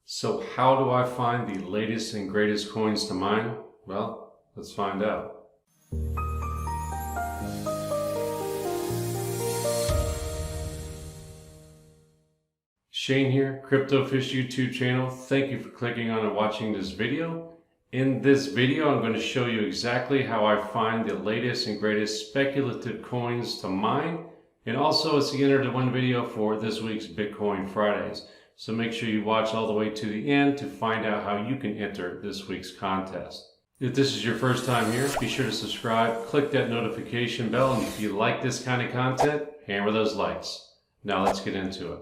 So how do I find the latest and greatest coins to mine? Well, let's find out. Shane here, CryptoFish YouTube channel. Thank you for clicking on and watching this video. In this video, I'm going to show you exactly how I find the latest and greatest speculative coins to mine. And also it's the enter to win video for this week's Bitcoin Fridays. So make sure you watch all the way to the end to find out how you can enter this week's contest. If this is your first time here, be sure to subscribe, click that notification bell, and if you like this kind of content, hammer those likes. Now let's get into it.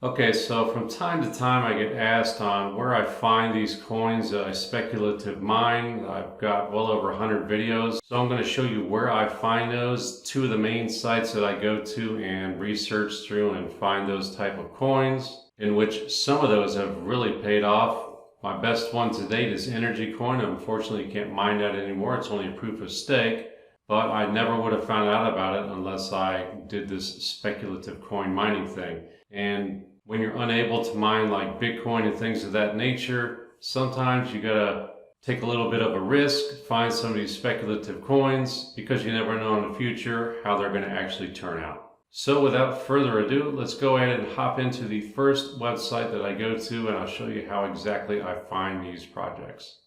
Okay, so from time to time I get asked on where I find these coins that I speculative mine. I've got well over 100 videos, so I'm going to show you where I find those, two of the main sites that I go to and research through and find those type of coins, in which some of those have really paid off. My best one to date is Energy Coin. Unfortunately, you can't mine that anymore. It's only a proof of stake, but I never would have found out about it unless I did this speculative coin mining thing. And when you're unable to mine like Bitcoin and things of that nature, sometimes you gotta take a little bit of a risk, find some of these speculative coins, because you never know in the future how they're gonna actually turn out. So without further ado, let's go ahead and hop into the first website that I go to, and I'll show you how exactly I find these projects.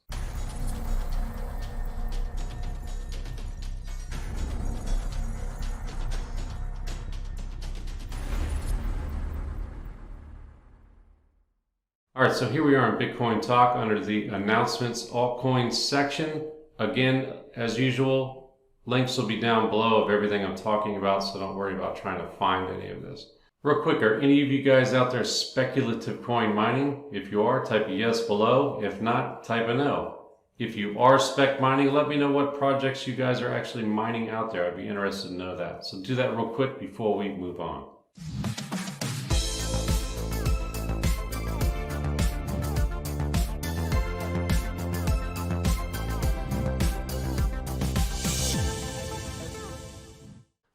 Alright, so here we are in Bitcoin Talk under the Announcements Altcoins section. Again, as usual, links will be down below of everything I'm talking about, so don't worry about trying to find any of this. Real quick, are any of you guys out there speculative coin mining? If you are, type a yes below. If not, type a no. If you are spec mining, let me know what projects you guys are actually mining out there. I'd be interested to know that. So do that real quick before we move on.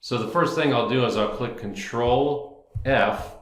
So the first thing I'll do is I'll click Control F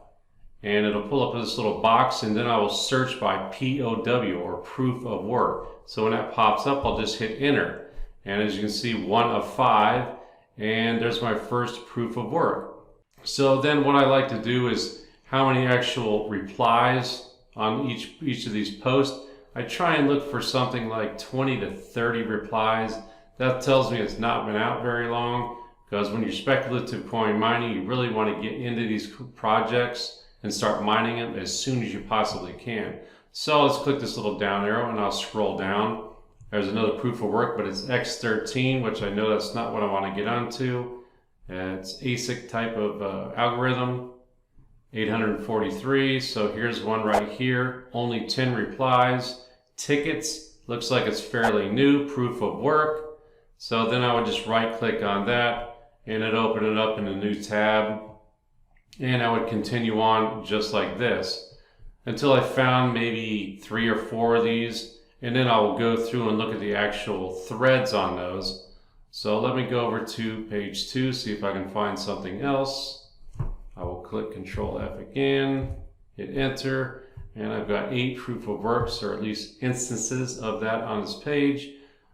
and it'll pull up this little box, and then I will search by POW or proof of work. So when that pops up, I'll just hit enter. And as you can see, 1 of 5, and there's my first proof of work. So then what I like to do is how many actual replies on each of these posts. I try and look for something like 20 to 30 replies. That tells me it's not been out very long. Because when you're speculative coin mining, you really want to get into these projects and start mining them as soon as you possibly can. So let's click this little down arrow and I'll scroll down. There's another proof of work, but it's X13, which I know that's not what I want to get onto. It's ASIC type of algorithm, 843. So here's one right here, only 10 replies. Tickets, looks like it's fairly new, proof of work. So then I would just right click on that, and it'd open it up in a new tab, and I would continue on just like this until I found maybe 3 or 4 of these, and then I will go through and look at the actual threads on those. So let me go over to page 2, see if I can find something else. I will click Control F again, hit enter, and I've got 8 proof of works, or at least instances of that on this page.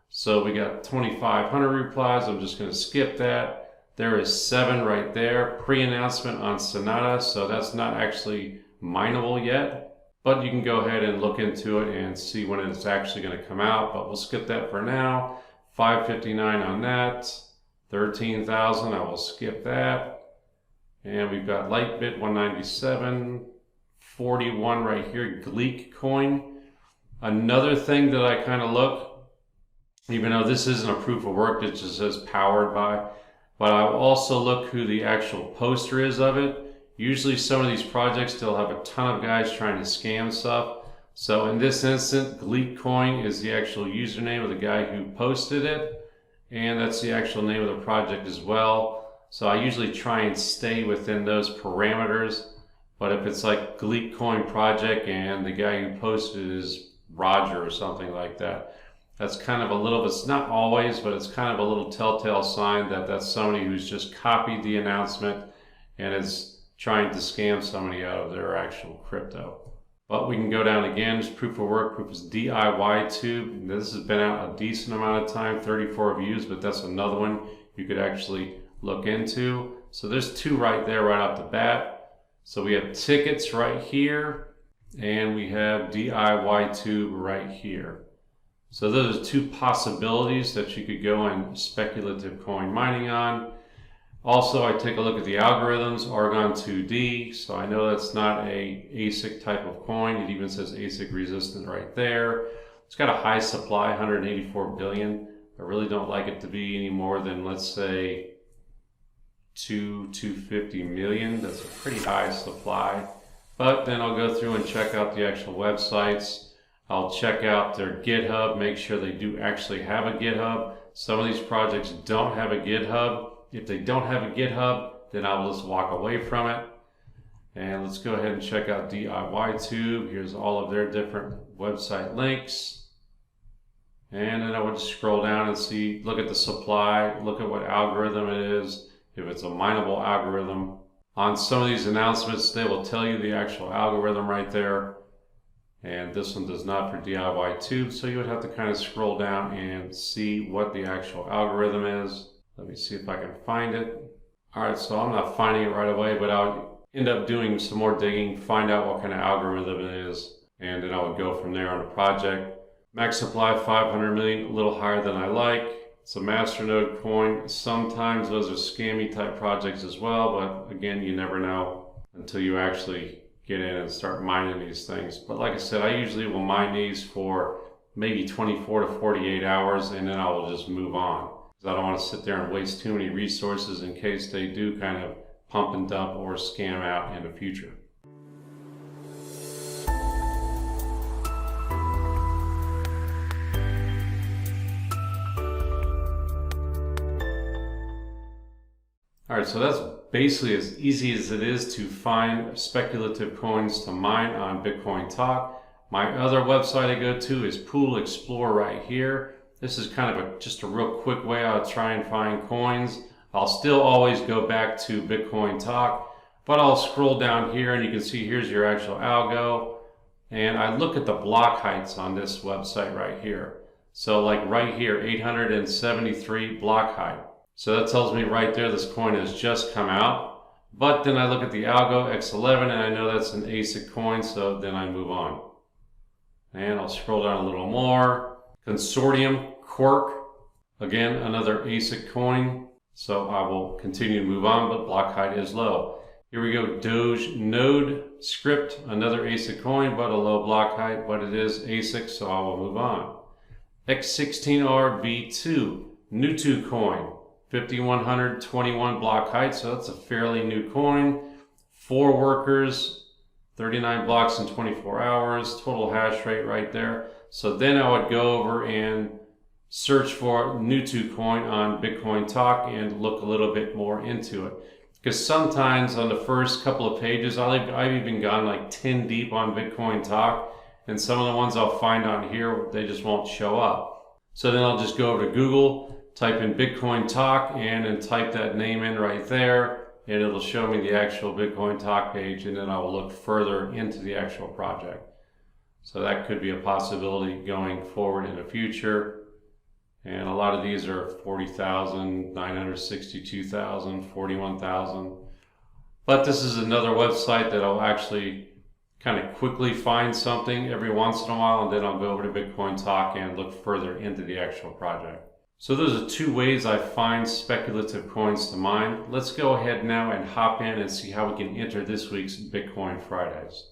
So we got 2,500 replies. I'm just going to skip that. There is 7 right there, pre-announcement on Sonata, so that's not actually mineable yet, but you can go ahead and look into it and see when it's actually going to come out, but we'll skip that for now. 559 on that, 13,000, I will skip that. And we've got Lightbit 197, 41 right here, Gleek coin. Another thing that I kind of look, even though this isn't a proof of work, it just says powered by, but I'll also look who the actual poster is of it. Usually some of these projects still have a ton of guys trying to scam stuff. So in this instance, Gleek Coin is the actual username of the guy who posted it, and that's the actual name of the project as well. So I usually try and stay within those parameters. But if it's like Gleek Coin project and the guy who posted it is Roger or something like that, that's kind of a little, it's not always, but it's kind of a little telltale sign that that's somebody who's just copied the announcement and is trying to scam somebody out of their actual crypto. But we can go down again. It's proof of work. Proof is DIY Tube. This has been out a decent amount of time, 34 views, but that's another one you could actually look into. So there's two right there right off the bat. So we have tickets right here, and we have DIY Tube right here. So those are two possibilities that you could go and speculative coin mining on. Also, I take a look at the algorithms, Argon 2D, so I know that's not a ASIC type of coin. It even says ASIC resistant right there. It's got a high supply, 184 billion. I really don't like it to be any more than, let's say, 250 million. That's a pretty high supply. But then I'll go through and check out the actual websites. I'll check out their GitHub, make sure they do actually have a GitHub. Some of these projects don't have a GitHub. If they don't have a GitHub, then I'll just walk away from it. And let's go ahead and check out DIY Tube. Here's all of their different website links. And then I would just scroll down and see, look at the supply, look at what algorithm it is, if it's a mineable algorithm. On some of these announcements, they will tell you the actual algorithm right there. And this one does not for DIY Tube, so you would have to kind of scroll down and see what the actual algorithm is. Let me see if I can find it. All right, so I'm not finding it right away, but I'll end up doing some more digging, find out what kind of algorithm it is, and then I would go from there on the project. Max supply 500 million, a little higher than I like. It's a masternode coin. Sometimes those are scammy type projects as well, but again, you never know until you actually get in and start mining these things. But like I said, I usually will mine these for maybe 24 to 48 hours, and then I will just move on. I don't want to sit there and waste too many resources in case they do kind of pump and dump or scam out in the future. All right, so that's basically as easy as it is to find speculative coins to mine on Bitcoin Talk. My other website I go to is Pool Explorer right here. This is kind of just a real quick way I'll try and find coins. I'll still always go back to Bitcoin Talk, but I'll scroll down here and you can see here's your actual algo. And I look at the block heights on this website right here. So like right here, 873 block height. So that tells me right there this coin has just come out. But then I look at the algo X11 and I know that's an ASIC coin, so then I move on. And I'll scroll down a little more. Consortium Quark, again, another ASIC coin. So I will continue to move on, but block height is low. Here we go, Doge Node Script, another ASIC coin, but a low block height, but it is ASIC, so I will move on. X16RV2, Nutu coin, 5121 block height, so that's a fairly new coin. 4 workers, 39 blocks in 24 hours, total hash rate right there. So then I would go over and search for Nutu coin on Bitcoin Talk and look a little bit more into it. Because sometimes on the first couple of pages, I've even gone like 10 deep on Bitcoin Talk, and some of the ones I'll find on here, they just won't show up. So then I'll just go over to Google, type in Bitcoin Talk, and then type that name in right there, and it'll show me the actual Bitcoin Talk page, and then I will look further into the actual project. So that could be a possibility going forward in the future. And a lot of these are 40,000, 962,000, 41,000. But this is another website that I'll actually kind of quickly find something every once in a while, and then I'll go over to Bitcoin Talk and look further into the actual project. So those are 2 ways I find speculative coins to mine. Let's go ahead now and hop in and see how we can enter this week's Bitcoin Fridays.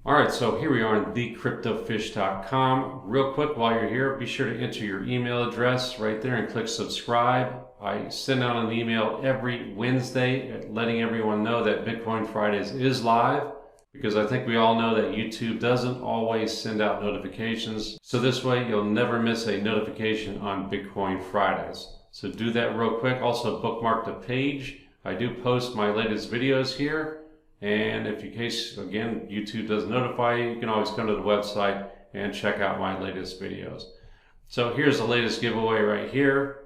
Alright, so here we are on thecryptofish.com. Real quick, while you're here, be sure to enter your email address right there and click subscribe. I send out an email every Wednesday letting everyone know that Bitcoin Fridays is live, because I think we all know that YouTube doesn't always send out notifications. So this way you'll never miss a notification on Bitcoin Fridays. So do that real quick. Also bookmark the page. I do post my latest videos here. And if in case, again, YouTube doesn't notify you, you can always come to the website and check out my latest videos. So here's the latest giveaway right here.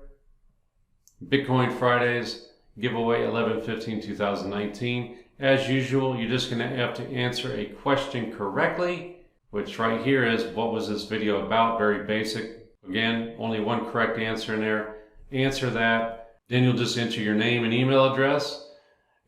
Bitcoin Fridays giveaway 11/15/2019. As usual, you're just going to have to answer a question correctly, which right here is, what was this video about? Very basic. Again, only one correct answer in there. Answer that. Then you'll just enter your name and email address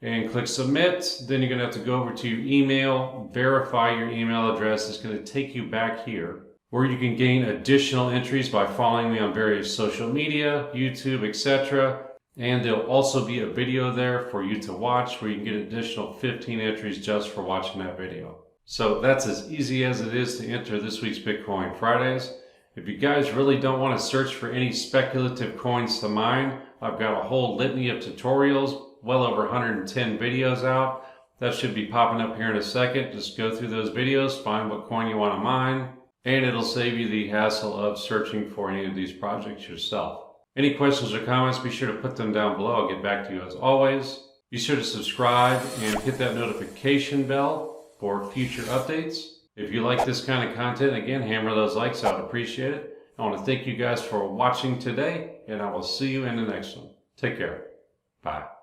and click submit. Then you're going to have to go over to your email, verify your email address. It's going to take you back here where you can gain additional entries by following me on various social media, YouTube, etc. And there'll also be a video there for you to watch where you can get additional 15 entries just for watching that video. So that's as easy as it is to enter this week's Bitcoin Fridays. If you guys really don't want to search for any speculative coins to mine, I've got a whole litany of tutorials, well over 110 videos out. That should be popping up here in a second. Just go through those videos, find what coin you want to mine, and it'll save you the hassle of searching for any of these projects yourself. Any questions or comments, be sure to put them down below. I'll get back to you as always. Be sure to subscribe and hit that notification bell for future updates. If you like this kind of content, again, hammer those likes. I would appreciate it. I want to thank you guys for watching today, and I will see you in the next one. Take care. Bye.